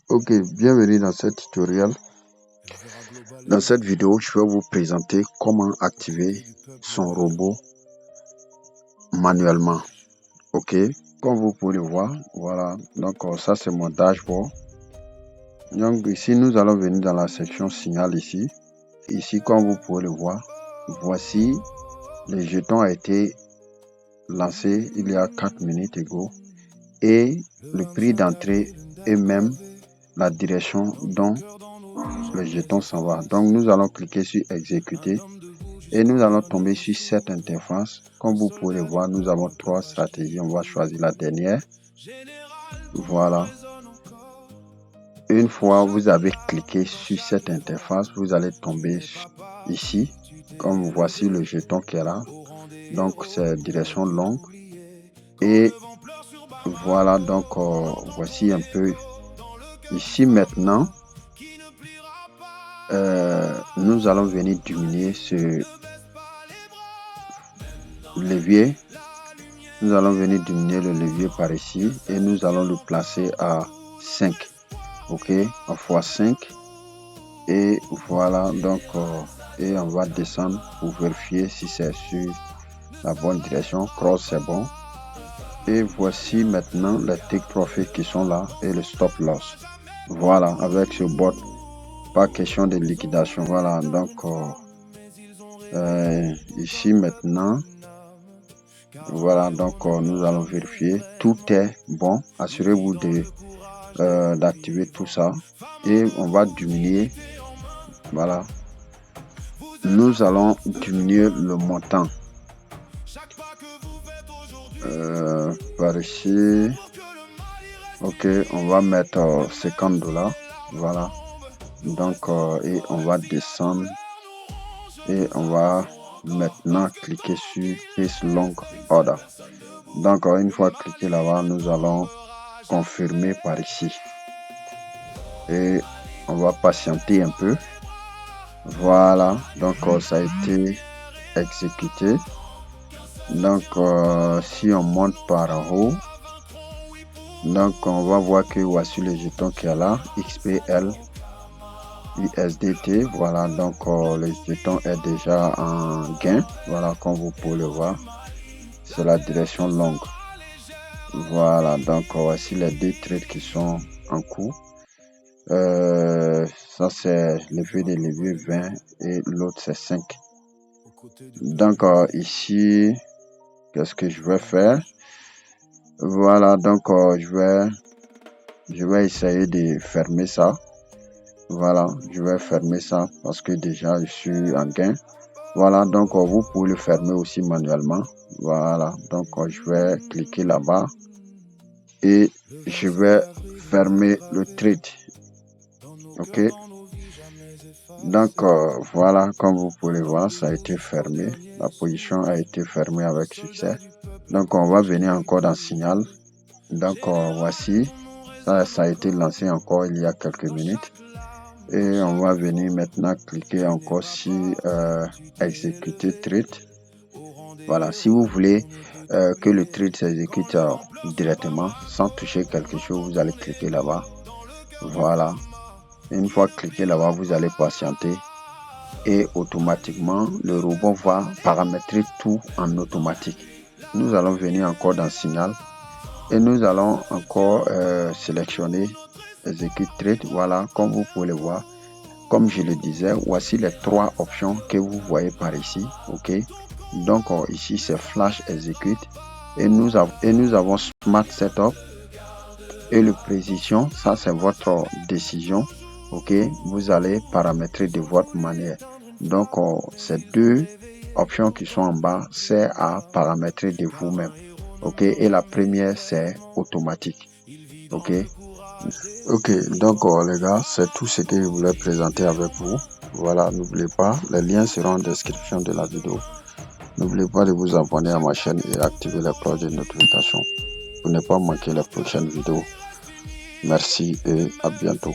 Ok, bienvenue dans ce tutoriel. Dans cette vidéo, je vais vous présenter comment activer son robot manuellement. Ok, comme vous pouvez le voir, voilà. Donc ça c'est mon dashboard. Donc ici nous allons venir dans la section signal ici. Ici comme vous pouvez le voir, voici le jeton a été lancé il y a 4 minutes ago et le prix d'entrée et même la direction dont le jeton s'en va. Donc nous allons cliquer sur exécuter et nous allons tomber sur cette interface. Comme vous pouvez le voir, nous avons 3 stratégies. On va choisir la dernière. Voilà. Une fois vous avez cliqué sur cette interface, vous allez tomber ici. Comme voici le jeton qui est là. Donc c'est direction longue. Et voilà, donc voici un peu ici maintenant. Nous allons venir diminuer ce levier. Nous allons venir diminuer le levier par ici et nous allons le placer à 5. Ok, à x5. Et voilà, donc et on va descendre pour vérifier si c'est sur la bonne direction. Cross c'est bon. Et voici maintenant les take profit qui sont là et le stop loss. Voilà, avec ce bot, pas question de liquidation. Voilà, donc ici maintenant, voilà, donc nous allons vérifier. Tout est bon. Assurez-vous de d'activer tout ça et on va diminuer. Voilà, nous allons diminuer le montant par ici. Ok, on va mettre 50 $. Voilà, donc et on va descendre et on va maintenant cliquer sur Place Long Order. Donc une fois cliqué là-bas, nous allons confirmer par ici et on va patienter un peu. Voilà, donc ça a été exécuté. Donc si on monte par en haut, donc on va voir que voici le jeton qui est là, XPL USDT. Voilà, donc le jeton est déjà en gain. Voilà, comme vous pouvez le voir, c'est la direction longue. Voilà, donc voici les 2 trades qui sont en cours. Ça c'est l'effet de levier 20 et l'autre c'est 5. Donc ici, qu'est-ce que je vais faire? Voilà, donc je vais essayer de fermer ça. Voilà, je vais fermer ça parce que déjà je suis en gain. Voilà, donc vous pouvez le fermer aussi manuellement. Voilà, donc je vais cliquer là-bas et je vais fermer le trade. Ok, donc voilà, comme vous pouvez voir, ça a été fermé. La position a été fermée avec succès. Donc on va venir encore dans signal. Donc voici, ça a été lancé encore il y a quelques minutes. Et on va venir maintenant cliquer encore sur exécuter trade. Voilà, si vous voulez que le trade s'exécute directement sans toucher quelque chose, vous allez cliquer là-bas. Voilà, une fois cliqué là-bas, vous allez patienter et automatiquement le robot va paramétrer tout en automatique. Nous allons venir encore dans signal et nous allons encore sélectionner execute trade. Voilà, comme vous pouvez le voir, comme je le disais, voici les 3 options que vous voyez par ici. Ok, donc ici c'est flash execute et nous avons smart setup et le précision. Ça c'est votre décision. Ok, vous allez paramétrer de votre manière. Donc ces 2 options qui sont en bas, c'est à paramétrer de vous-même. Ok, et la première c'est automatique. Ok, donc les gars, c'est tout ce que je voulais présenter avec vous. Voilà, n'oubliez pas, les liens seront en description de la vidéo. N'oubliez pas de vous abonner à ma chaîne et activer la cloche de notification pour ne pas manquer les prochaines vidéos. Merci et à bientôt.